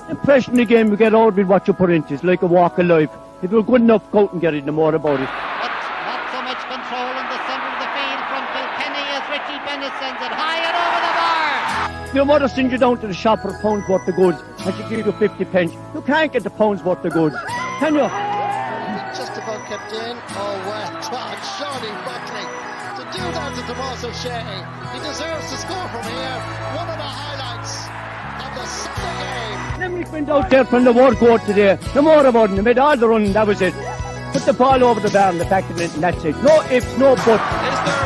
Impression the game you get out with what you put into. It's like a walk of life. If you're good enough, go out and get it, no more about it. But not so much control in the centre of the field from Kilkenny as Richie Bennett sends it high and over the bar. Your mother sends you down to the shop for a pound's worth of goods and she gives you 50 pence. You can't get the pound's worth of goods, can you? Just about kept in. Oh, well done, Shawnee Buckley. To do that to Tomas O'Shea, he deserves to score from here. One of the highlights of the Sunday game. Limerick went out there from the word go today. No more about it. They made all the running, that was it. Put the ball over the bar and the back of it, and that's it. No ifs, no buts. Is there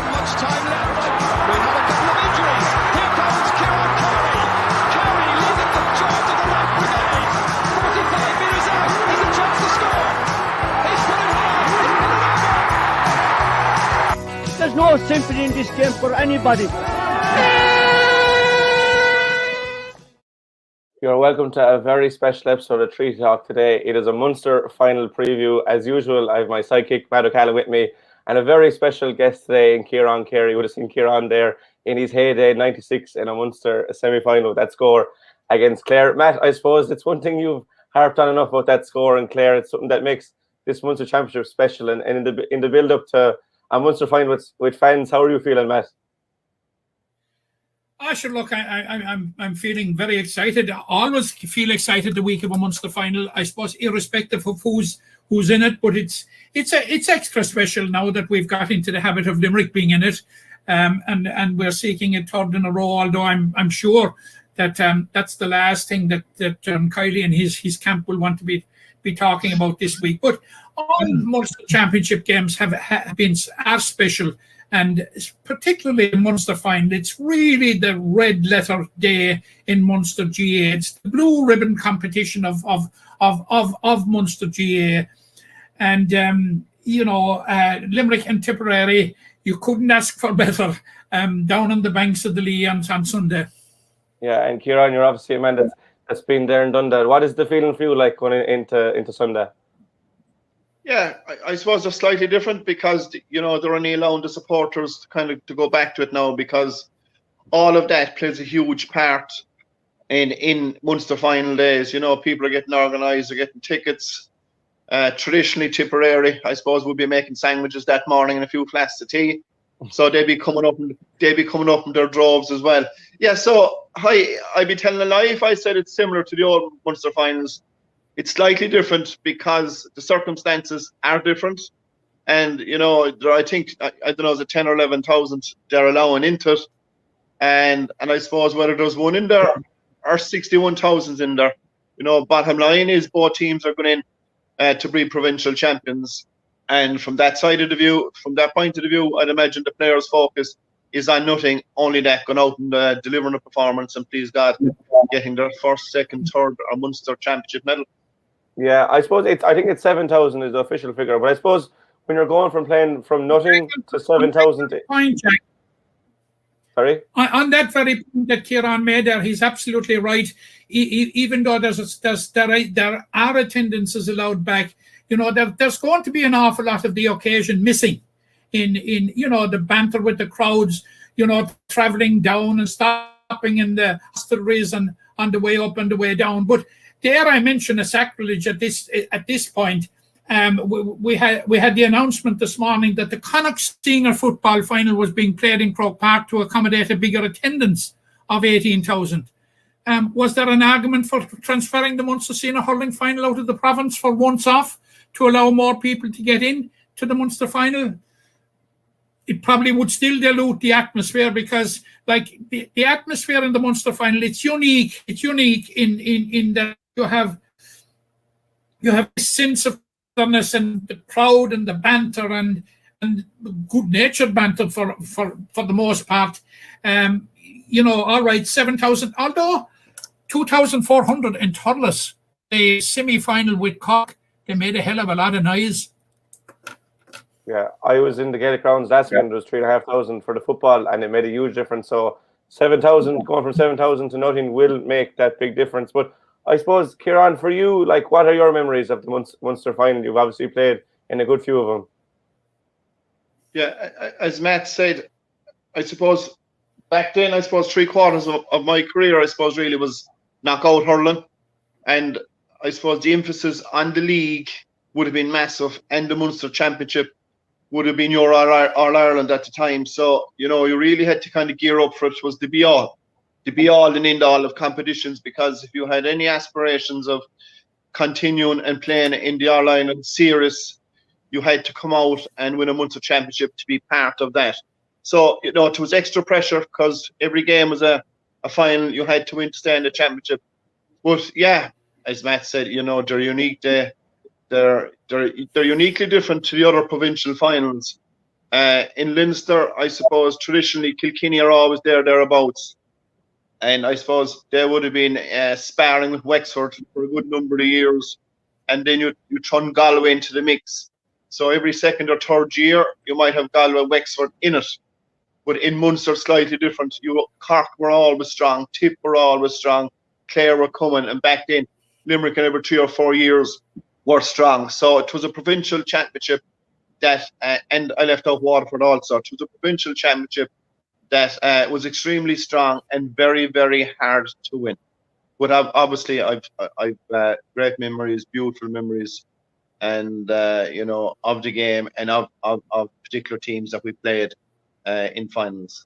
much time left? We have a couple of injuries. Here comes Ciarán Carey. Carey leading the charge of the right brigade. 45 metres out. There's a chance to score. He's put it high. There's no sympathy in this game for anybody. You're welcome to a very special episode of Treaty Talk today. It is a Munster final preview. As usual, I have my sidekick, Matt O'Callaghan, with me, and a very special guest today in Ciarán Carey. You would have seen Ciarán there in his heyday, 96, in a Munster semi-final with that score against Clare. Matt, I suppose it's one thing you've harped on enough about that score in Clare. It's something that makes this Munster Championship special. And in the build-up to a Munster final with fans, how are you feeling, Matt? I should look. I'm feeling very excited. I always feel excited the week of a Munster final. I suppose, irrespective of who's in it, but it's extra special now that we've got into the habit of Limerick being in it, and we're seeking a third in a row. Although I'm sure that that's the last thing that Kylie and his camp will want to be talking about this week. But all Munster Championship games are special. And particularly in Munster final, it's really the red letter day in Munster GA. It's the blue ribbon competition of Munster GA. And, Limerick and Tipperary, you couldn't ask for better down on the banks of the Lee on Sunday. Yeah, and Ciarán, you're obviously a man that's been there and done that. What is the feeling for you like going into Sunday? Yeah, I suppose they're slightly different because, they're only allowing the supporters to go back to it now because all of that plays a huge part in Munster final days. People are getting organised, they're getting tickets. Traditionally, Tipperary, I suppose, would be making sandwiches that morning and a few flasks of tea. So they'd be coming up in their droves as well. Yeah, so I'd be telling a lie if I said it's similar to the old Munster finals. It's slightly different because the circumstances are different. And, I think, I don't know, is it 10 or 11,000 they're allowing into it. And I suppose whether there's one in there or 61,000 in there, bottom line is both teams are going in to be provincial champions. And from that point of view, I'd imagine the players' focus is on nothing, only that, going out and delivering a performance and, please God, getting their first, second, third or Munster Championship medal. Yeah, I suppose I think it's 7,000 is the official figure, but I suppose when you're going from playing from nothing to 7,000. Sorry? On that very point that Ciarán made there, he's absolutely right. Even though there are attendances allowed back, there's going to be an awful lot of the occasion missing in the banter with the crowds, travelling down and stopping in the hostelries and on the way up and the way down. But dare I mention a sacrilege at this point? We had the announcement this morning that the Connacht Senior football final was being played in Croke Park to accommodate a bigger attendance of 18,000. Was there an argument for transferring the Munster Senior Hurling final out of the province for once off to allow more people to get in to the Munster final? It probably would still dilute the atmosphere because, the atmosphere in the Munster final, it's unique. It's unique in that you have a sense of fairness and the crowd and the banter and good-natured banter for the most part. All right, 7,000, although 2,400 in Thurles, the semi-final with Cork, they made a hell of a lot of noise. Yeah, I was in the Gaelic grounds last weekend. There was 3,500 for the football, and it made a huge difference. So 7,000, going from 7,000 to nothing will make that big difference. But I suppose, Ciarán, for you, what are your memories of the Munster final? You've obviously played in a good few of them. Yeah, as Matt said, I suppose back then, 3/4 of my career, really was knockout hurling. And I suppose the emphasis on the league would have been massive, and the Munster Championship would have been your All Ireland at the time. So, you really had to kind of gear up for it. It was the be all and end all of competitions, because if you had any aspirations of continuing and playing in the All Ireland series, you had to come out and win a Munster Championship to be part of that. So, it was extra pressure because every game was a final you had to win to stay in the championship. But yeah, as Matt said, they're unique. They're uniquely different to the other provincial finals. In Leinster, I suppose traditionally Kilkenny are always thereabouts, and I suppose they would have been sparring with Wexford for a good number of years, and then you throw Galway into the mix. So every second or third year, you might have Galway, Wexford in it. But in Munster, slightly different. Cork were always strong, Tip were always strong, Clare were coming, and back then Limerick in every 3 or 4 years were strong. So it was a provincial championship that, and I left out Waterford also. It was a provincial championship that was extremely strong and very, very hard to win. But obviously, I've great memories, beautiful memories, and of the game and of particular teams that we played in finals.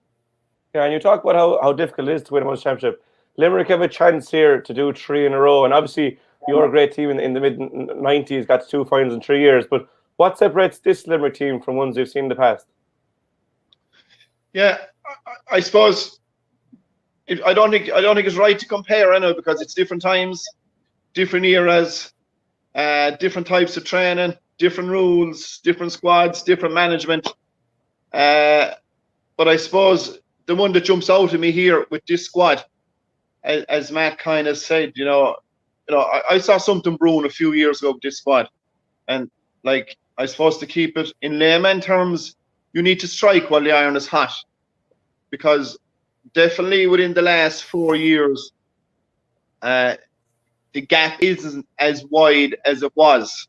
Yeah, and you talk about how difficult it is to win a Munster Championship. Limerick have a chance here to do 3 in a row, and obviously you're a great team in the mid-90s, got to 2 finals in 3 years. But what separates this Limerick team from ones you've seen in the past? Yeah, I suppose I don't think it's right to compare, because it's different times, different eras, different types of training, different rules, different squads, different management. But I suppose the one that jumps out at me here with this squad, as Matt kind of said, I saw something brewing a few years ago with this squad, and I suppose to keep it in layman terms, you need to strike while the iron is hot, because definitely within the last 4 years, the gap isn't as wide as it was,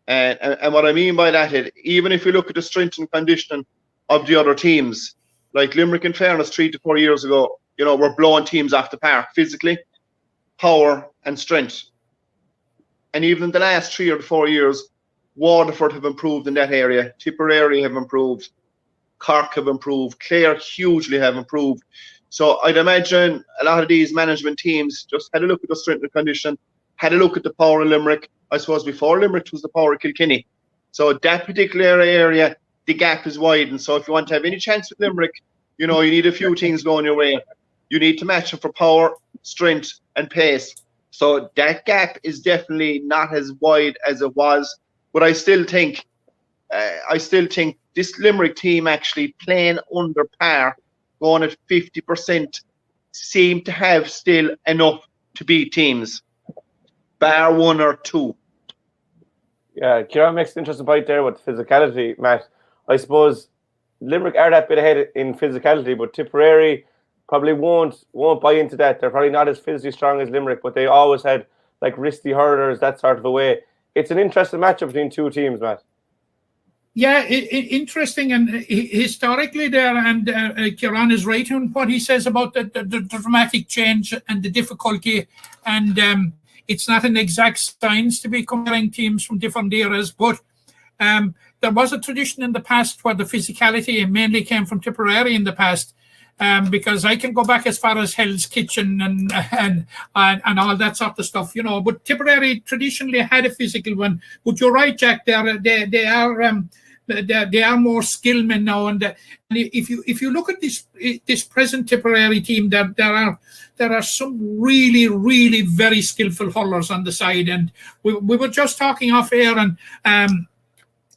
and what I mean by that is, even if you look at the strength and conditioning of the other teams, like Limerick, in fairness, 3 to 4 years ago, we're blowing teams off the park physically, power and strength. And even in the last 3 or 4 years, Waterford have improved in that area. Tipperary have improved. Cork have improved. Clare hugely have improved. So I'd imagine a lot of these management teams just had a look at the strength and condition, had a look at the power of Limerick. I suppose before Limerick was the power of Kilkenny. So that particular area, the gap is widened. So if you want to have any chance with Limerick, you need a few things going your way. You need to match them for power, strength, and pace. So that gap is definitely not as wide as it was. But I still think this Limerick team actually playing under par, going at 50%, seem to have still enough to beat teams, bar 1 or 2. Yeah, Ciarán makes an interesting point there with physicality, Matt. I suppose Limerick are that bit ahead in physicality, but Tipperary probably won't buy into that. They're probably not as physically strong as Limerick, but they always had wristy hurlers, that sort of a way. It's an interesting matchup between 2 teams, Matt. Yeah, interesting, and historically there, and Ciarán is right on what he says about the dramatic change and the difficulty, and it's not an exact science to be comparing teams from different eras, but there was a tradition in the past where the physicality mainly came from Tipperary in the past, because I can go back as far as Hell's Kitchen and all that sort of stuff, But Tipperary traditionally had a physical one. But you're right, Jack. They are more skilled men now. And if you look at this present Tipperary team, there are some really, really very skillful hurlers on the side. And we were just talking off air and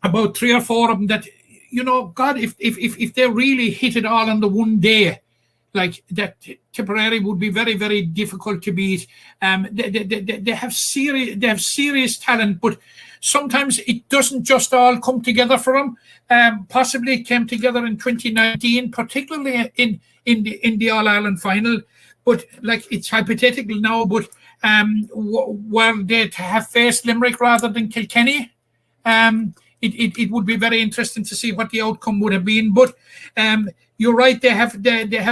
about 3 or 4 of them that. God, if they really hit it all on the one day, like that, Tipperary would be very, very difficult to beat. They have serious talent, but sometimes it doesn't just all come together for them. Possibly it came together in 2019, particularly in the All Ireland final. But it's hypothetical now. But were they to have faced Limerick rather than Kilkenny? It would be very interesting to see what the outcome would have been. But you're right; they have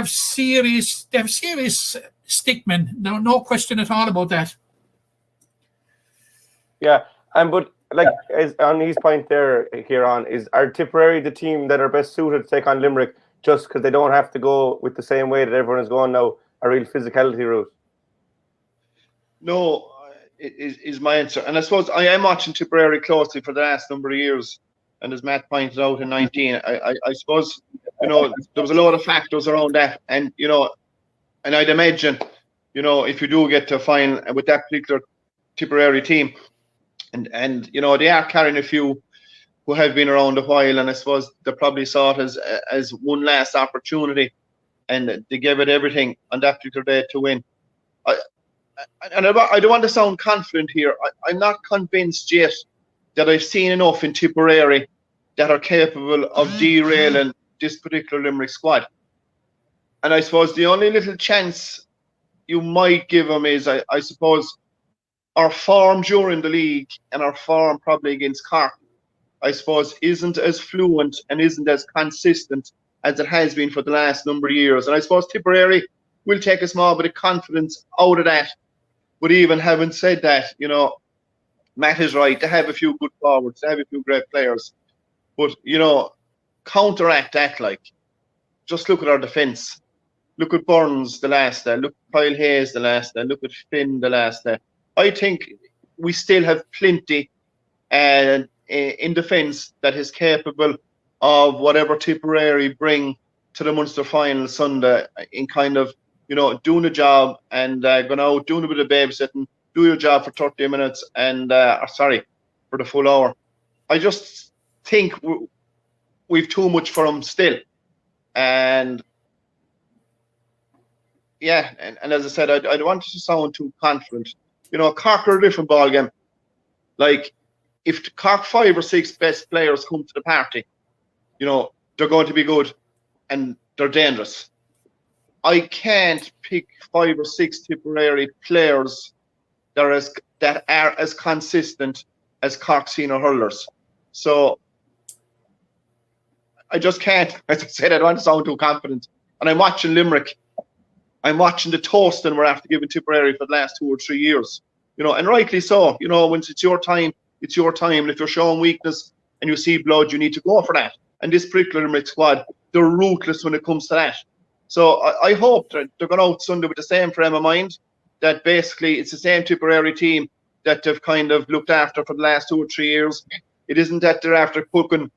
serious stickmen. No question at all about that. Yeah, but like as on his point there, Ciarán, are Tipperary the team that are best suited to take on Limerick just because they don't have to go with the same way that everyone is going now, a real physicality route? No, is my answer. And I suppose I am watching Tipperary closely for the last number of years. And as Matt pointed out in 19, I suppose, there was a lot of factors around that. And, and I'd imagine, if you do get to a final with that particular Tipperary team, and they are carrying a few who have been around a while, and I suppose they probably saw it as one last opportunity, and they gave it everything on that particular day to win. I don't want to sound confident here. I'm not convinced yet that I've seen enough in Tipperary that are capable of derailing this particular Limerick squad. And I suppose the only little chance you might give them is, I suppose, our form during the league and our form probably against Cork, I suppose, isn't as fluent and isn't as consistent as it has been for the last number of years. And I suppose Tipperary will take a small bit of confidence out of that. But even having said that, Matt is right. They have a few good forwards. They have a few great players. But, counteract that, just look at our defence. Look at Burns the last day. Look at Kyle Hayes the last day. Look at Finn the last day. I think we still have plenty in defence that is capable of whatever Tipperary bring to the Munster final Sunday in kind of, doing a job and going out, doing a bit of babysitting, do your job for 30 minutes and, for the full hour. I just think we've too much for them still. And yeah, and as I said, I don't want to sound too confident. Cork are a different ballgame. If the Cork 5 or 6 best players come to the party, they're going to be good and they're dangerous. I can't pick 5 or 6 Tipperary players that are as consistent as Cork senior hurlers. So I just can't. As I said, I don't want to sound too confident. And I'm watching Limerick. I'm watching the toasting we're after giving Tipperary for the last 2 or 3 years. And rightly so. When it's your time, it's your time. And if you're showing weakness and you see blood, you need to go for that. And this particular Limerick squad, they're ruthless when it comes to that. So I hope that they're going out Sunday with the same frame of mind, that basically it's the same Tipperary team that they've kind of looked after for the last 2 or 3 years. It isn't that they're after picking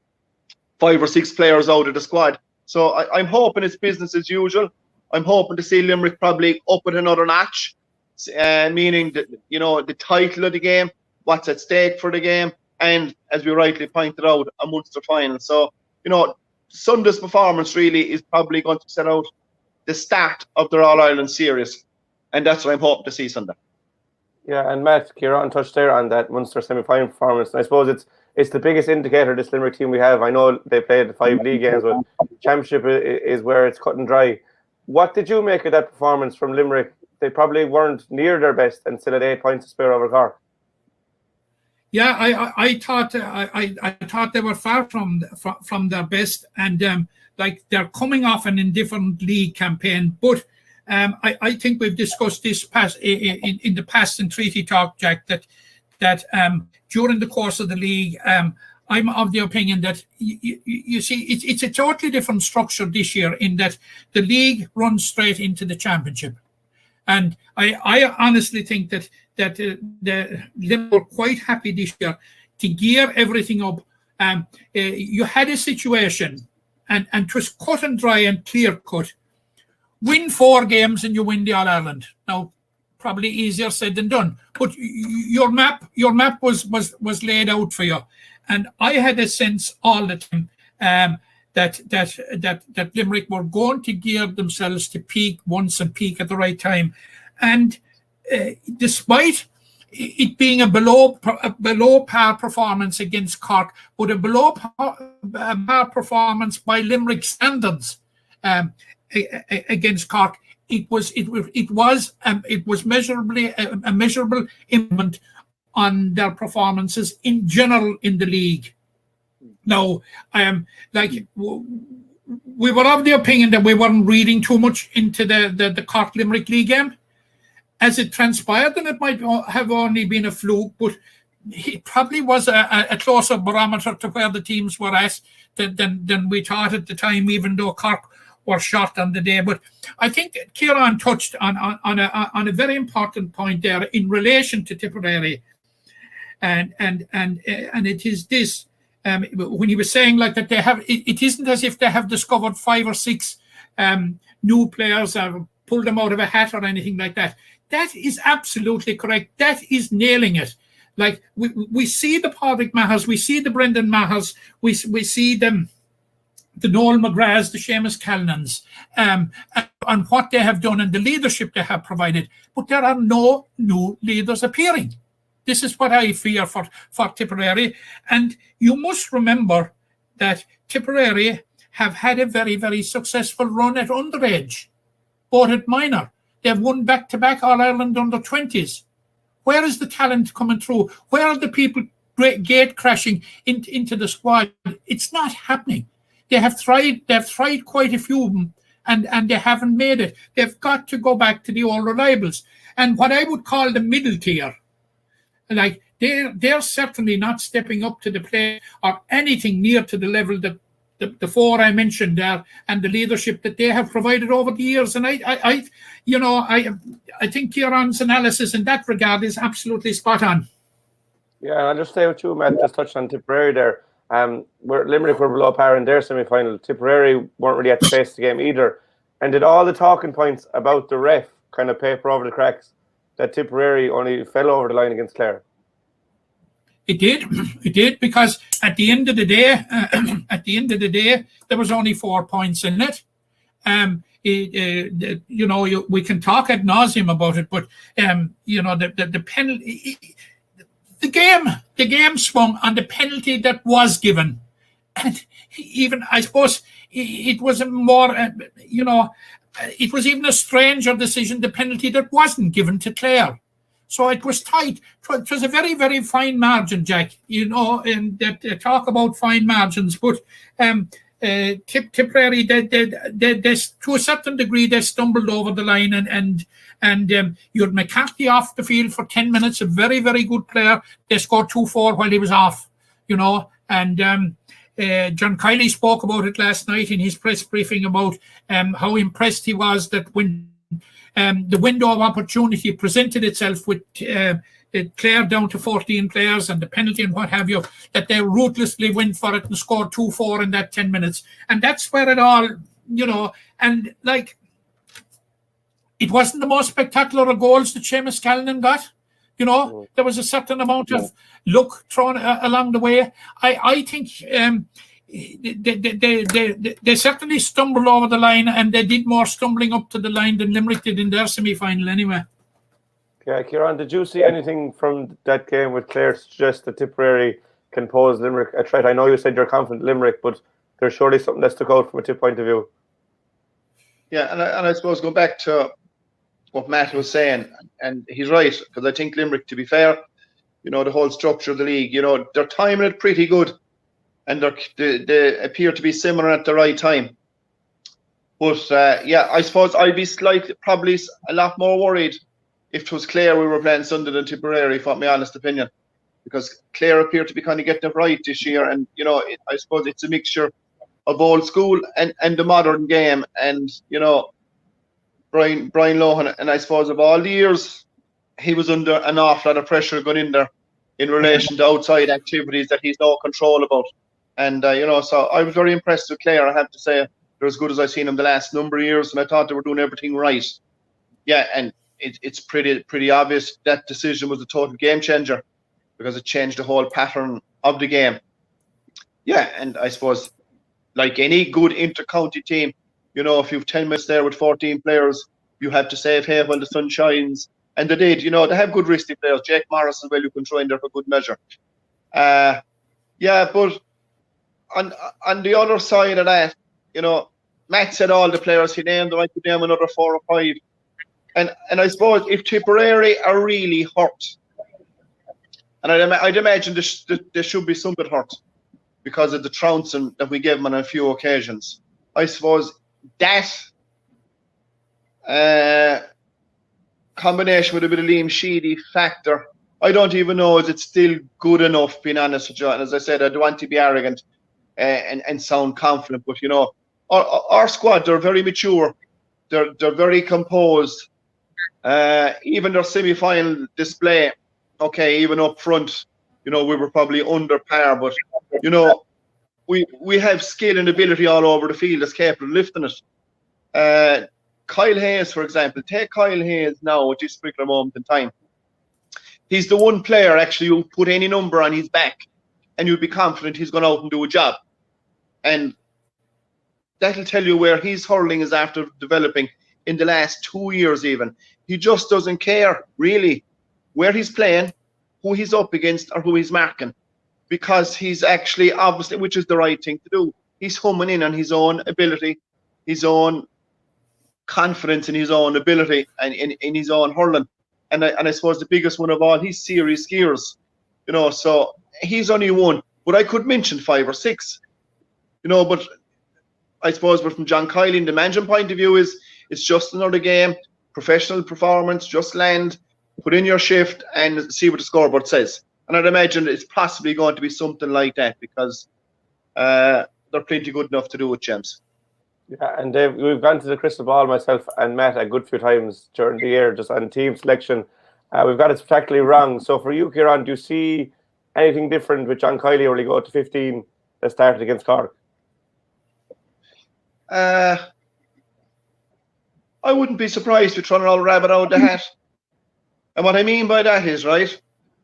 5 or 6 players out of the squad. So I'm hoping it's business as usual. I'm hoping to see Limerick probably up at another notch, meaning that, the title of the game, what's at stake for the game, and as we rightly pointed out, a Munster final. So, Sunday's performance really is probably going to set out the start of their All-Ireland series. And that's what I'm hoping to see Sunday. Yeah, and Matt, Ciarán touched there on that Munster semi-final performance. And I suppose it's the biggest indicator this Limerick team we have. I know they played 5 league games, but championship is where it's cut and dry. What did you make of that performance from Limerick? They probably weren't near their best and still had 8 points to spare over Cork. Yeah, I thought they were far from their best, and they're coming off an indifferent league campaign. But I think we've discussed this in the past in Treaty Talk, Jack, that during the course of the league, I'm of the opinion that you see it's a totally different structure this year in that the league runs straight into the championship. And I honestly think that the Limerick were quite happy this year to gear everything up. You had a situation, and it was cut and dry and clear cut. Win 4 games and you win the All-Ireland. Now, probably easier said than done. But your map was laid out for you, and I had a sense all the time that Limerick were going to gear themselves to peak once and peak at the right time. And despite it being a below par performance against Cork, but a below par performance by Limerick standards against Cork, it was measurably a measurable improvement on their performances in general in the league. Now, we were of the opinion that we weren't reading too much into the Cork Limerick league game. As it transpired, then it might have only been a fluke, but it probably was a closer barometer to where the teams were at than we thought at the time, even though Cork were short on the day. But I think Ciarán touched on a very important point there in relation to Tipperary, and it is this. When he was saying like that, it isn't as if they have discovered 5 or 6 new players or pulled them out of a hat or anything like that. That is absolutely correct. That is nailing it. Like we see the Pádraig Mahers, we see the Brendan Mahers, we see them, the Noel McGraths, the Seamus Callanans, and what they have done and the leadership they have provided. But there are no new leaders appearing. This is what I fear for Tipperary. And you must remember that Tipperary have had a very, very successful run at underage, both at minor. They've won back-to-back All-Ireland under-20s. Where is the talent coming through? Where are the people gate crashing into the squad? It's not happening. They have tried. They've tried quite a few of them, and they haven't made it. They've got to go back to the old reliables. And what I would call the middle tier, like they're certainly not stepping up to the plate or anything near to the level that the 4 I mentioned there and the leadership that they have provided over the years. And I think Ciarán's analysis in that regard is absolutely spot on. Yeah, I'll just say with you, Matt, just touched on Tipperary there. Limerick were below par in their semi-final. Tipperary weren't really at the pace of the game either. And did all the talking points about the ref kind of paper over the cracks that Tipperary only fell over the line against Clare? It did, because at the end of the day, there was only 4 points in it. We can talk ad nauseum about it, but the penalty, the game swung on the penalty that was given, and even I suppose it was a more, it was even a stranger decision, the penalty that wasn't given to Clare. So it was tight. It was a very, very fine margin, Jack. And they talk about fine margins, but Tipperary, they to a certain degree, they stumbled over the line, and you had McCarthy off the field for 10 minutes, a very, very good player. They scored 2-4 while he was off, and John Kiley spoke about it last night in his press briefing about how impressed he was that when the window of opportunity presented itself with Clare down to 14 players and the penalty and what have you, that they ruthlessly went for it and scored 2-4 in that 10 minutes. And that's where it all, and like, it wasn't the most spectacular of goals that Seamus Callanan got. There was a certain amount of luck thrown along the way. I think they certainly stumbled over the line, and they did more stumbling up to the line than Limerick did in their semi-final anyway. Yeah, Ciarán, did you see anything from that game with Clare to suggest that Tipperary can pose Limerick a threat? I know you said you're confident Limerick, but there's surely something that stuck out from a Tip point of view. Yeah, and I suppose going back to what Matt was saying, and he's right, because I think Limerick, to be fair, the whole structure of the league, they're timing it pretty good, and they appear to be simmering at the right time. But I suppose I'd be probably a lot more worried if it was Clare we were playing Sunday than Tipperary, for my honest opinion, because Clare appear to be kind of getting it right this year, and I suppose it's a mixture of old school and the modern game, and Brian Lohan, and I suppose of all the years he was under an awful lot of pressure going in there in relation to outside activities that he's no control about, and so I was very impressed with Clare. I have to say they're as good as I've seen them the last number of years, and I thought they were doing everything right. Yeah, and it's pretty obvious that decision was a total game changer, because it changed the whole pattern of the game. Yeah, and I suppose like any good inter-county team, if you've 10 minutes there with 14 players, you have to save hay while the sun shines. And they did, they have good risky players. Jake Morris as well, you can throw in there for good measure. But on the other side of that, Matt said all the players he named, I could name another 4 or 5. And I suppose if Tipperary are really hurt, and I'd imagine there should be some bit hurt because of the trouncing that we gave them on a few occasions. I suppose that combination with a bit of Liam Sheedy factor, I don't even know is it still good enough, being honest with you. And as I said, I don't want to be arrogant and sound confident, but you know, our squad, they're very mature, they're very composed. Even their semi-final display, okay, even up front, you know, we were probably under par, but you know, we have skill and ability all over the field that's capable of lifting it. Kyle Hayes, for example, take Kyle Hayes now at this particular moment in time. He's the one player actually who put any number on his back and you'd be confident he's going out and do a job. And that'll tell you where his hurling is after developing in the last 2 years even. He just doesn't care, really, where he's playing, who he's up against or who he's marking, because he's actually, obviously, which is the right thing to do, he's homing in on his own ability, his own confidence in his own ability and in his own hurling. And I suppose the biggest one of all, he's serious skiers, you know, so he's only one. But I could mention 5 or 6, you know, but I suppose but from John Kiley, the management point of view, is it's just another game, professional performance, just land, put in your shift and see what the scoreboard says. And I'd imagine it's possibly going to be something like that because they're plenty good enough to do it, James. Yeah, and Dave, we've gone to the crystal ball, myself and Matt, a good few times during the year, just on team selection. We've got it spectacularly wrong. So for you, Ciarán, do you see anything different with John Kiley or will he go to 15 that started against Cork? I wouldn't be surprised if trying to rabbit out the hat. And what I mean by that is, right,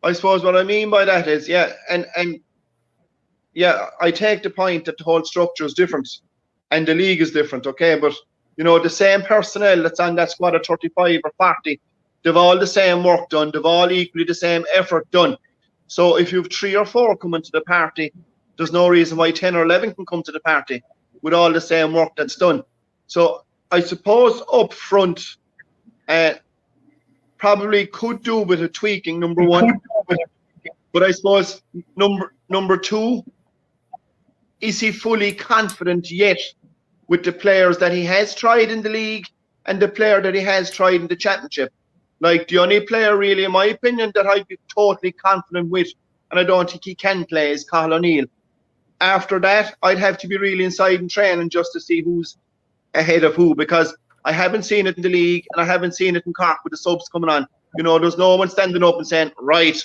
I suppose what I mean by that is, yeah, and yeah, I take the point that the whole structure is different and the league is different, okay, but you know, the same personnel that's on that squad of 35 or 40, they've all the same work done, they've all equally the same effort done. So if you've 3 or 4 coming to the party, there's no reason why 10 or 11 can come to the party with all the same work that's done. So I suppose up front, probably could do with a tweaking, number one. But I suppose number 2, is he fully confident yet with the players that he has tried in the league and the player that he has tried in the championship? Like the only player really, in my opinion, that I'd be totally confident with, and I don't think he can play, is Cathal O'Neill. After that, I'd have to be really inside and training just to see who's ahead of who, because I haven't seen it in the league and I haven't seen it in Cork with the subs coming on. You know, there's no one standing up and saying, right,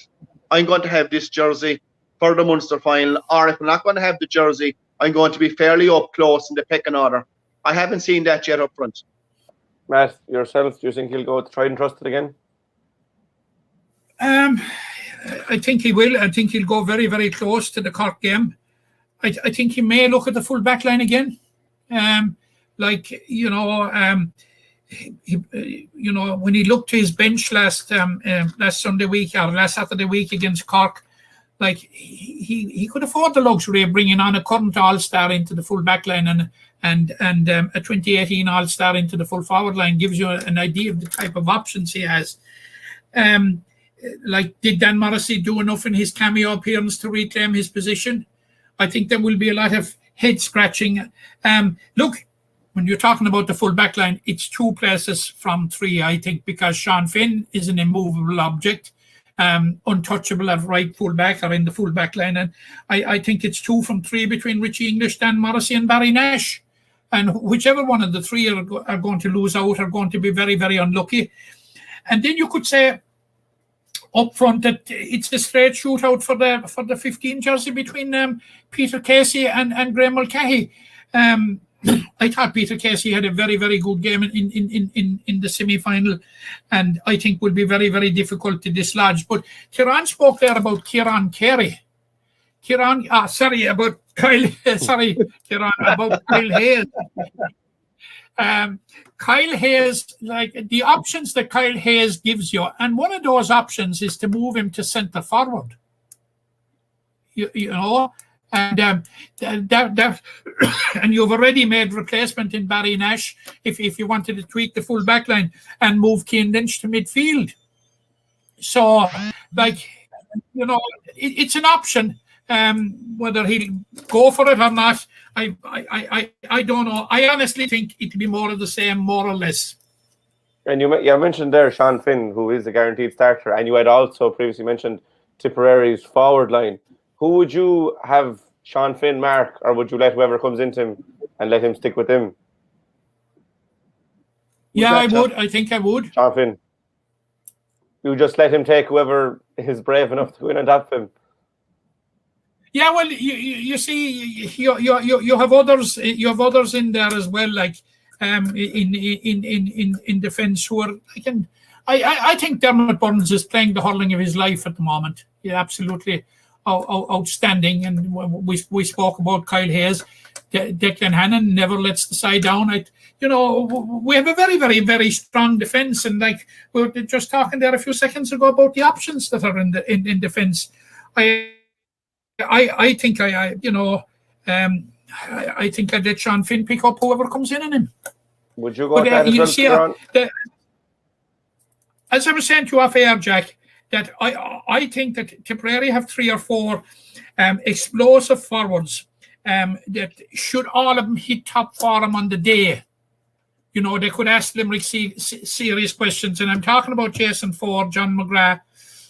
I'm going to have this jersey for the Munster final, or if I'm not going to have the jersey, I'm going to be fairly up close in the pecking order. I haven't seen that yet up front. Matt, yourself, do you think he'll go to try and trust it again? I think he will. I think he'll go very, very close to the Cork game. I think he may look at the full back line again. Like, you know, you know, when he looked to his bench last Sunday week or last Saturday week against Cork, like he could afford the luxury of bringing on a current All-Star into the full back line and a 2018 All-Star into the full forward line. Gives you an idea of the type of options he has. Like, did Dan Morrissey do enough in his cameo appearance to reclaim his position? I think there will be a lot of head scratching. Look, when you're talking about the full back line, it's 2 places from 3, I think, because Sean Finn is an immovable object, untouchable at right full back or in the full back line. And I think it's 2 from 3 between Richie English, Dan Morrissey and Barry Nash. And whichever one of the 3 are going to lose out are going to be very, very unlucky. And then you could say up front that it's a straight shootout for the 15 jersey between Peter Casey and Graham Mulcahy. I thought Peter Casey had a very, very good game in the semi-final, and I think will be very, very difficult to dislodge. But Ciarán spoke there about Ciarán Carey. Ciarán about Kyle Hayes. Kyle Hayes, like the options that Kyle Hayes gives you, and one of those options is to move him to centre forward. You know, and that and you've already made replacement in Barry Nash if you wanted to tweak the full back line and move Cian Lynch to midfield. So, like, you know, it's an option. Whether he'll go for it or not, I don't know. I honestly think it'll be more of the same, more or less. And you mentioned there Sean Finn, who is a guaranteed starter, and you had also previously mentioned Tipperary's forward line. Who would you have Sean Finn mark, or would you let whoever comes into him and let him stick with him? Yeah, I would. I think I would. Sean Finn. You just let him take whoever is brave enough to win on top of him. Yeah, well, you see, you have others. You have others in there as well, like in defence who are. I think Dermot Burns is playing the hurling of his life at the moment. He's absolutely outstanding. And we spoke about Kyle Hayes, Declan Hannon never lets the side down. We have a very, very, very strong defence, and like we were just talking there a few seconds ago about the options that are in defence. I think I think I'd let Sean Finn pick up whoever comes in him. Would you go with that as well, as I was saying to you off air, Jack, that I think that Tipperary have 3 or 4 explosive forwards that should all of them hit top form on the day. They could ask Limerick serious questions, and I'm talking about Jason Ford, John McGrath,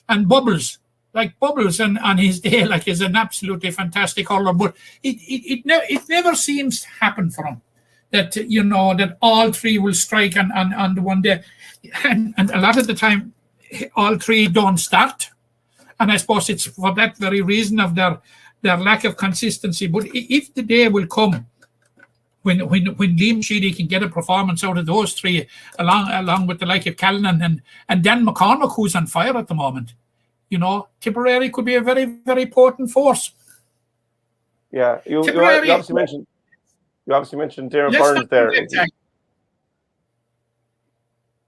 and Bubbles. Like Bubbles on his day, like, is an absolutely fantastic hurler, but it never seems to happen for him that that all 3 will strike on the one day, and a lot of the time all 3 don't start, and I suppose it's for that very reason of their lack of consistency. But if the day will come when Liam Sheedy can get a performance out of those 3, along with the like of Callan and Dan McCormick, who's on fire at the moment. Tipperary could be a very, very potent force. Yeah, you obviously mentioned Darren Burns there.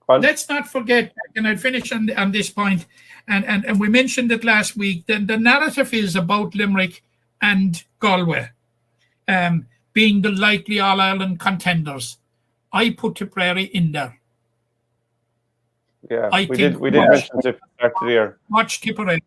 Let's not forget, and I'll finish on this point, and we mentioned it last week, the narrative is about Limerick and Galway being the likely All-Ireland contenders. I put Tipperary in there. Yeah, we did mention it at the start of the year. Watch Tipperary.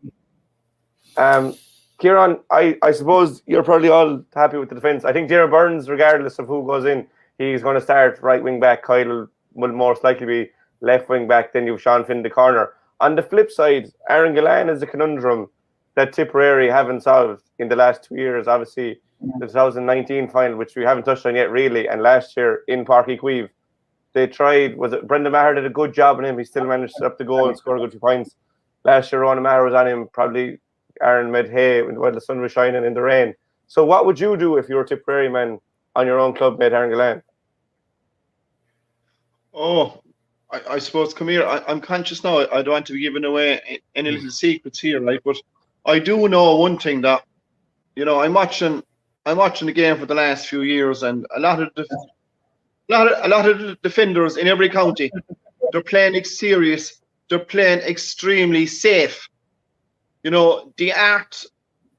Ciarán, I suppose you're probably all happy with the defence. I think Darren Burns, regardless of who goes in, he's going to start right wing back. Kyle will most likely be left wing back. Then you've Sean Finn the corner. On the flip side, Aaron Gillan is a conundrum that Tipperary haven't solved in the last 2 years. Obviously, the 2019 final, which we haven't touched on yet really, and last year in Páirc Uí Chaoimh. They tried, Brendan Maher did a good job on him. He still managed to up the goal and score a good few points. Last year, Ronan Maher was on him. Probably Aaron made hay while the sun was shining in the rain. So what would you do if you were Tipperary man on your own club mate, Aaron Gillan? Oh, I suppose, come here, I'm conscious now. I don't want to be giving away any little secrets here, right? But I do know one thing that, I'm watching the game for the last few years, and a lot of the defenders in every county, they're playing serious. They're playing extremely safe. The art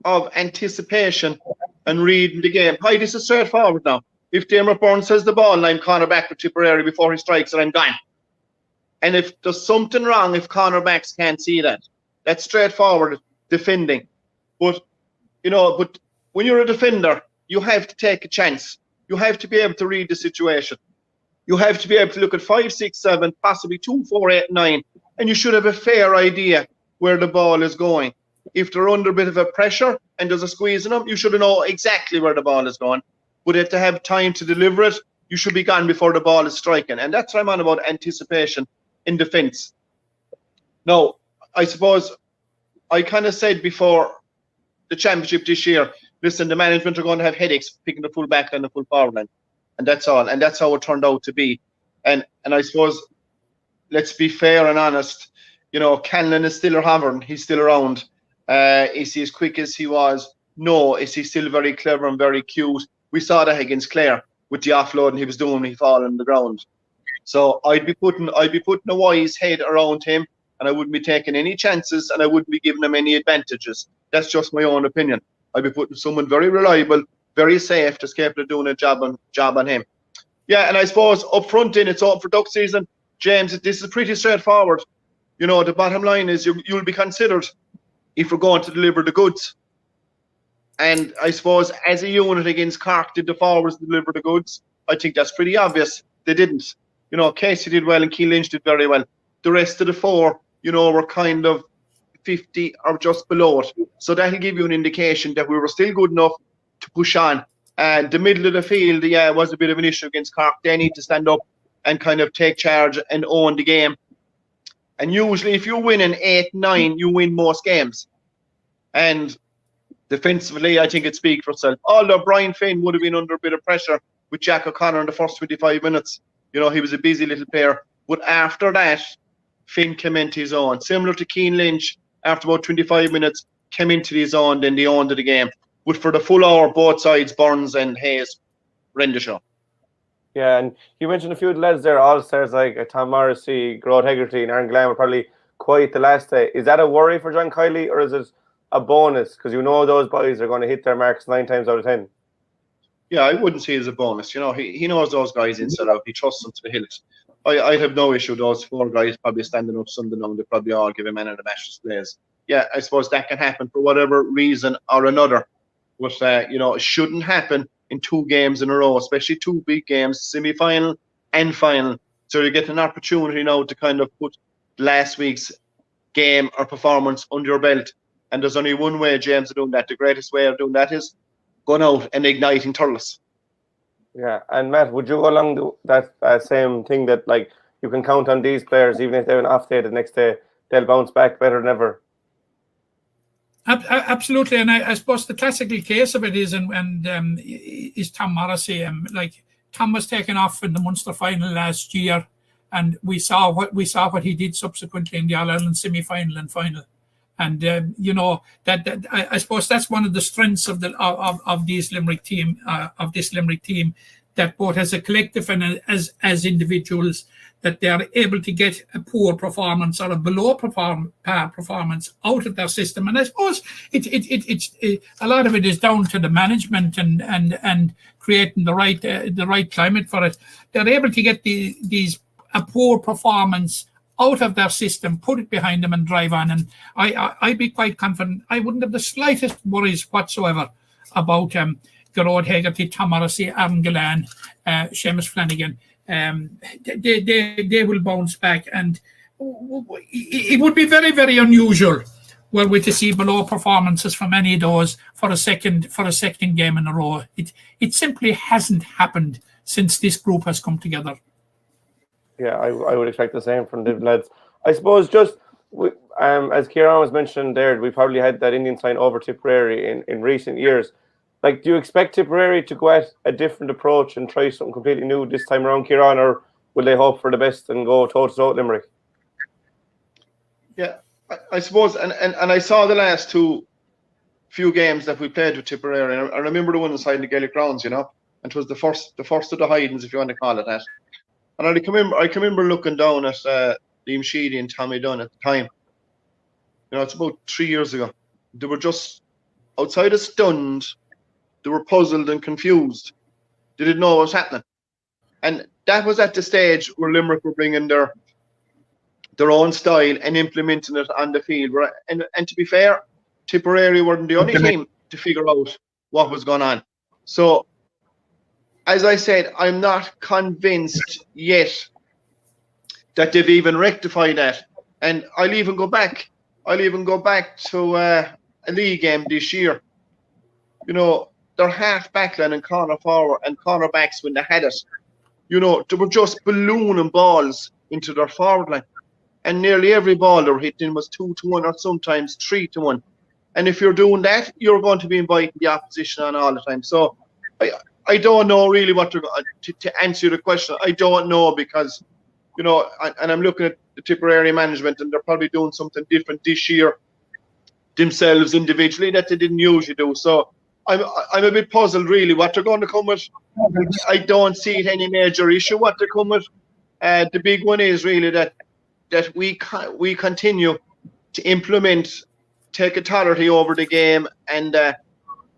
of anticipation and reading the game. Hi, this is straightforward now. If Dermot Burns has the ball and I'm cornerback for Tipperary before he strikes it, I'm gone. And if there's something wrong, if cornerbacks can't see that, that's straightforward defending. But when you're a defender, you have to take a chance. You have to be able to read the situation. You have to be able to look at 5, 6, 7, possibly 2, 4, 8, 9, and you should have a fair idea where the ball is going. If they're under a bit of a pressure and there's a squeeze in them, you should know exactly where the ball is going. But if they have time to deliver it, you should be gone before the ball is striking. And that's what I'm on about, anticipation in defence. Now, I suppose I kind of said before the championship this year, listen, the management are going to have headaches picking the full back and the full forward line. And that's all. And that's how it turned out to be. And I suppose, let's be fair and honest, Callan is still hovering. He's still around. Is he as quick as he was? No. Is he still very clever and very cute? We saw that against Clare with the offloading he was doing when he fell on the ground. So I'd be putting a wise head around him, and I wouldn't be taking any chances, and I wouldn't be giving him any advantages. That's just my own opinion. I'd be putting someone very reliable, very safe, that's capable of doing a job on him. Yeah, and I suppose up front it's open for duck season. James, this is pretty straightforward. The bottom line is you'll be considered if we're going to deliver the goods. And I suppose as a unit against Cork, did the forwards deliver the goods? I think that's pretty obvious. They didn't. You know, Casey did well and Keane Lynch did very well. The rest of the 4, you know, were kind of 50 or just below it. So that'll give you an indication that we were still good enough to push on. And the middle of the field, yeah, was a bit of an issue against Cork. They need to stand up and kind of take charge and own the game. And usually if you win an 8-9, you win most games. And defensively, I think it speaks for itself. Although Brian Finn would have been under a bit of pressure with Jack O'Connor in the first 25 minutes. You know, he was a busy little player. But after that, Finn came into his own. Similar to Keane Lynch, after about 25 minutes, came into his own, then they owned the game. But for the full hour, both sides, Burns and Hayes, ran the show. Yeah, and you mentioned a few of the lads there, all-stars like Tom Morrissey, Grod Hegarty and Aaron Glenn were probably quiet the last day. Is that a worry for John Kiley, or is it a bonus? Because you know those boys are going to hit their marks 9 times out of 10. Yeah, I wouldn't say it's a bonus. You know, he knows those guys inside out. He trusts them to the hilt. I'd have no issue with those 4 guys probably standing up Sunday long. They probably all give a man of the match displays. Yeah, I suppose that can happen for whatever reason or another. But, you know, it shouldn't happen in 2 games in a row, especially 2 big games, semi-final and final. So you get an opportunity now to kind of put last week's game or performance under your belt. And there's only one way, James, of doing that. The greatest way of doing that is going out and igniting Thurles. Yeah, and Matt, would you go along that same thing that, like, you can count on these players, even if they have an off day the next day, they'll bounce back better than ever? Absolutely, and I suppose the classical case of it is is Tom Morrissey. Like, Tom was taken off in the Munster final last year, and we saw what he did subsequently in the All Ireland semi-final and final. And you know, that I suppose that's one of the strengths of this Limerick team, that both as a collective and as individuals, that they are able to get a poor performance or a below par performance out of their system. And I suppose it's a lot of it is down to the management and creating the right climate for it. They're able to get a poor performance out of their system, put it behind them and drive on. And I'd be quite confident. I wouldn't have the slightest worries whatsoever about Gerard Hegarty, Tom Morrissey, Aaron Gillan, Seamus Flanagan. They will bounce back, and it would be very, very unusual were we to see below performances from any of those for a second game in a row. It simply hasn't happened since this group has come together. Yeah, I would expect the same from the lads. I suppose just as Ciarán was mentioned there, we probably had that Indian sign over Tipperary in recent years. Like, do you expect Tipperary to go at a different approach and try something completely new this time around, Ciarán, or will they hope for the best and go toe-to-toe at Limerick? Yeah, I suppose, and I saw the last few games that we played with Tipperary, and I remember the one inside the Gaelic grounds, you know, and it was the first of the hidings, if you want to call it that. And I can remember looking down at Liam Sheedy and Tommy Dunn at the time. You know, it's about 3 years ago. They were just outside of stunned. They were puzzled and confused. They didn't know what was happening. And that was at the stage where Limerick were bringing their own style and implementing it on the field. And to be fair, Tipperary weren't the only team to figure out what was going on. So, as I said, I'm not convinced yet that they've even rectified that. And I'll even go back to a league game this year. You know, their half backline and corner forward and cornerbacks, when they had it, you know, they were just ballooning balls into their forward line. And nearly every ball they were hitting was 2-1 or sometimes 3-1. And if you're doing that, you're going to be inviting the opposition on all the time. So I don't know really what they're going to answer the question. I don't know, because, you know, and I'm looking at the Tipperary management, and they're probably doing something different this year themselves individually that they didn't usually do. So I'm a bit puzzled really what they're going to come with. I don't see it any major issue what they come with. The big one is really that we continue to implement, take authority over the game, and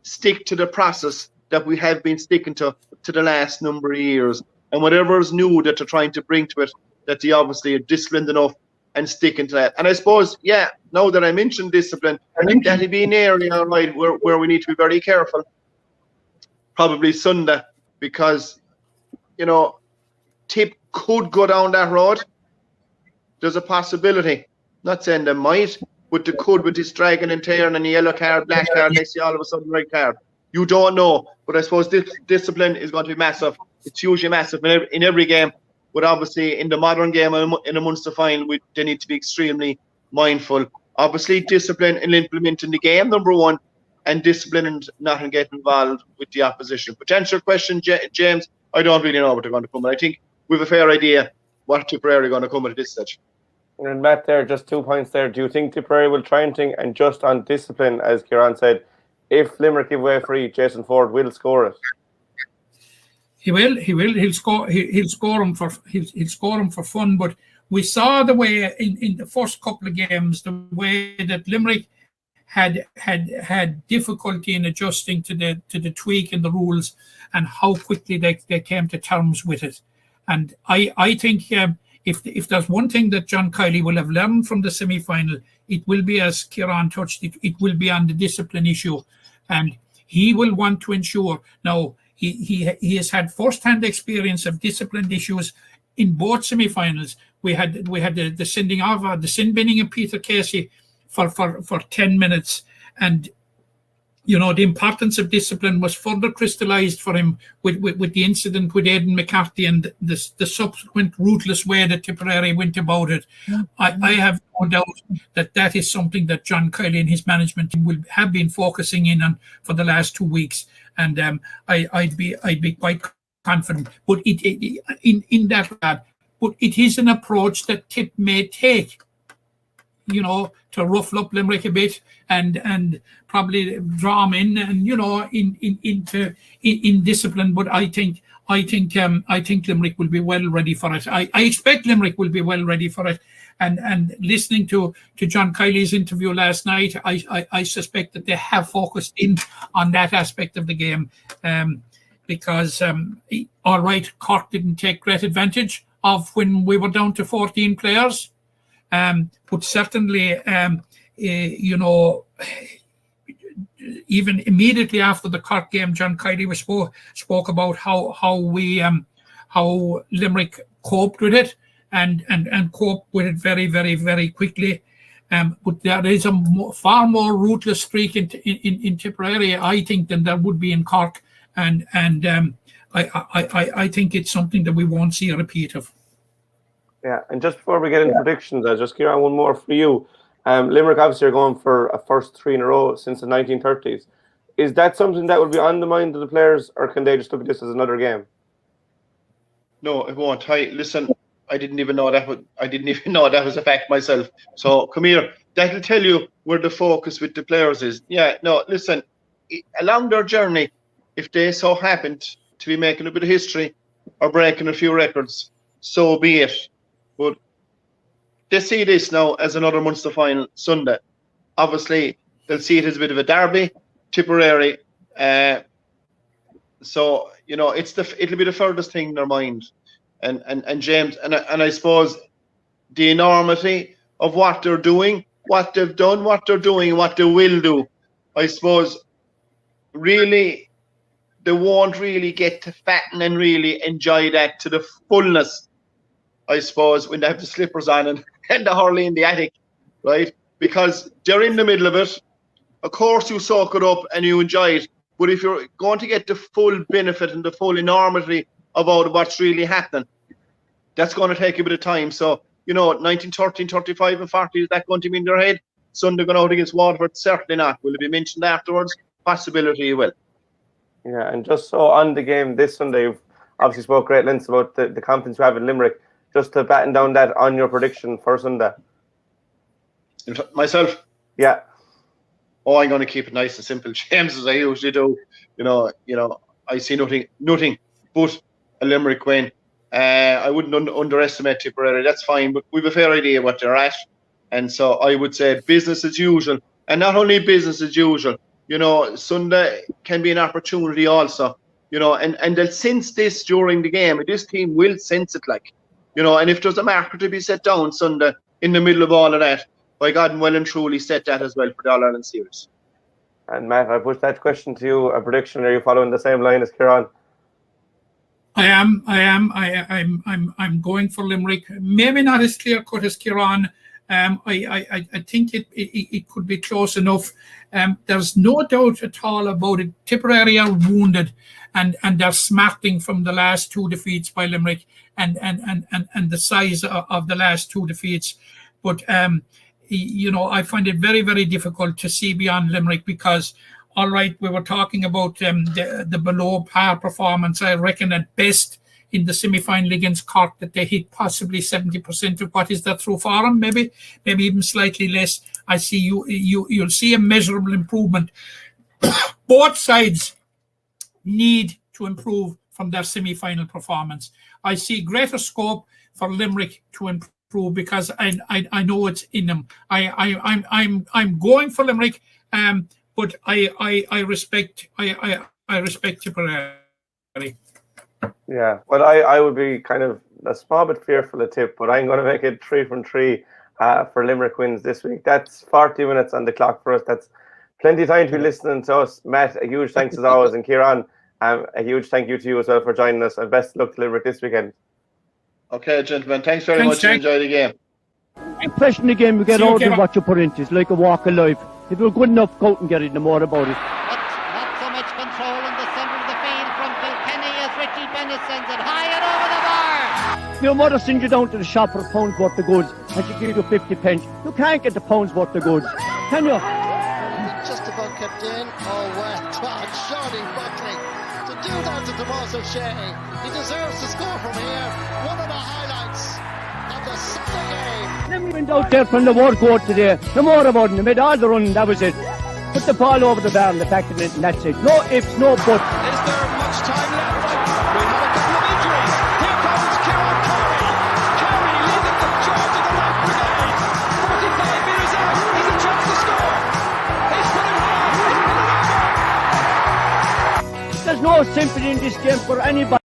stick to the process that we have been sticking to the last number of years. And whatever is new that they're trying to bring to it, that they obviously are disciplined enough and sticking to that. And I suppose, yeah, now that I mentioned discipline, I think that'll be an area, right, where we need to be very careful. Probably Sunday, because, you know, Tip could go down that road. There's a possibility. Not saying they might, but they could with this dragging and tearing and yellow card, black card, next see all of a sudden red card. You don't know, but I suppose this discipline is going to be massive. It's usually massive in every game, but obviously in the modern game, in a Munster final, they need to be extremely mindful. Obviously, discipline in implementing the game, number one, and discipline and not in getting involved with the opposition. Potential question, James, I don't really know what they're going to come with. I think we have a fair idea what Tipperary are going to come with at this stage. And Matt, there, just 2 points there. Do you think Tipperary will try and just on discipline, as Ciarán said, if Limerick give away free, Jason Ford will score it? He will. He'll score. He'll score him for fun. But we saw the way in the first couple of games, the way that Limerick had difficulty in adjusting to the tweak in the rules and how quickly they came to terms with it. And I think if there's one thing that John Kiely will have learned from the semi-final, it will be, as Ciarán touched, it will be on the discipline issue, and he will want to ensure. Now he has had first-hand experience of disciplined issues in both semi-finals. We had the sending of the sin binning of Peter Casey for 10 minutes, and the importance of discipline was further crystallized for him with the incident with Aidan McCarthy and the subsequent ruthless way that Tipperary went about it. I have no doubt that is something that John Kiely and his management team will have been focusing in on for the last 2 weeks, and I'd be quite confident. But in that regard, but it is an approach that Tip may take, to ruffle up Limerick a bit and probably draw them in and in discipline. But I think Limerick will be well ready for it. I expect Limerick will be well ready for it. And listening to John Kiely's interview last night, I suspect that they have focused in on that aspect of the game, because all right, Cork didn't take great advantage of when we were down to 14 players. But certainly, even immediately after the Cork game, John Kiely spoke about how Limerick coped with it and coped with it very, very, very quickly. But there is a far more ruthless streak in Tipperary, I think, than there would be in Cork, and I think it's something that we won't see a repeat of. Yeah, and just before we get into predictions, I'll just get on one more for you. Limerick obviously are going for a first 3 in a row since the 1930s. Is that something that will be on the mind of the players, or can they just look at this as another game? No, it won't. Listen, I didn't even know that was a fact myself. So come here, that'll tell you where the focus with the players is. Yeah, no, listen, along their journey, if they so happened to be making a bit of history or breaking a few records, so be it. But they see this now as another Munster final Sunday. Obviously, they'll see it as a bit of a derby, Tipperary. So it'll be the furthest thing in their mind. And James, and I suppose the enormity of what they're doing, what they've done, what they're doing, what they will do. I suppose really they won't really get to fatten and really enjoy that to the fullness, I suppose, when they have the slippers on and the hurling in the attic, right? Because they're in the middle of it. Of course, you soak it up and you enjoy it. But if you're going to get the full benefit and the full enormity about what's really happening, that's going to take a bit of time. So, 1913, 35 and 40, is that going to be in their head? Sunday going out against Waterford? Certainly not. Will it be mentioned afterwards? Possibility it will. Yeah, and just so on the game this Sunday, you've obviously spoke great lengths about the confidence you have in Limerick. Just to batten down that on your prediction for Sunday. Myself? Yeah. Oh, I'm going to keep it nice and simple, James, as I usually do. I see nothing but a Limerick win. I wouldn't underestimate Tipperary. That's fine, but we've a fair idea what they're at. And so I would say business as usual. And not only business as usual, Sunday can be an opportunity also. And they'll sense this during the game. This team will sense it, and if there's a marker to be set down Sunday in the middle of all of that, by God and well and truly set that as well for the All-Ireland series. And Matt, I put that question to you, a prediction. Are you following the same line as Ciarán? I'm going for Limerick. Maybe not as clear cut as Ciarán. I think it could be close enough. There's no doubt at all about it. Tipperary are wounded, and they're smarting from the last two defeats by Limerick, and the size of the last two defeats. But I find it very, very difficult to see beyond Limerick because, all right, we were talking about the below par performance. I reckon at best in the semi-final against Cork that they hit possibly 70% of what is that through forum, maybe even slightly less. I see you'll see a measurable improvement. Both sides need to improve from their semi-final performance. I see greater scope for Limerick to improve because I know it's in them. I'm going for Limerick, but I respect Tipperary. Yeah, well, I would be kind of a small bit fearful of Tip, but I'm going to make it 3 from 3 for Limerick wins this week. That's 40 minutes on the clock for us. That's plenty of time to be listening to us. Matt, a huge thanks as always, and Ciarán, a huge thank you to you as well for joining us, and best of luck to Limerick this weekend. Okay, gentlemen, thanks very much. Enjoy the game. Impression the game, you get out of what you put into. It's like a walk of life. If you're good enough, go out and get it, no more about it. Not so much control in the centre of the field from Kilkenny as Richie Bennett sends it high and over the bar. Your mother sends you down to the shop for a pound's worth of goods and she gives you 50 pence. You can't get the pound's worth of goods, can you? Just about kept in. Oh, well done, Johnny Buckley. To do that to Tomas O'Shea, he deserves to score from here. One of the highlights of the Sunday game. Limerick went out there from the word go today. No more about it. They made all the running, that was it. Put the ball over the bar and the back of it, and that's it. No ifs, no buts. Is there much time left? We have a couple of injuries. Here comes Ciarán Carey. Carey leading the charge of the right brigade. 45 metres out. He's a chance to score. He's put it high. He's put it over. There's no sympathy in this game for anybody.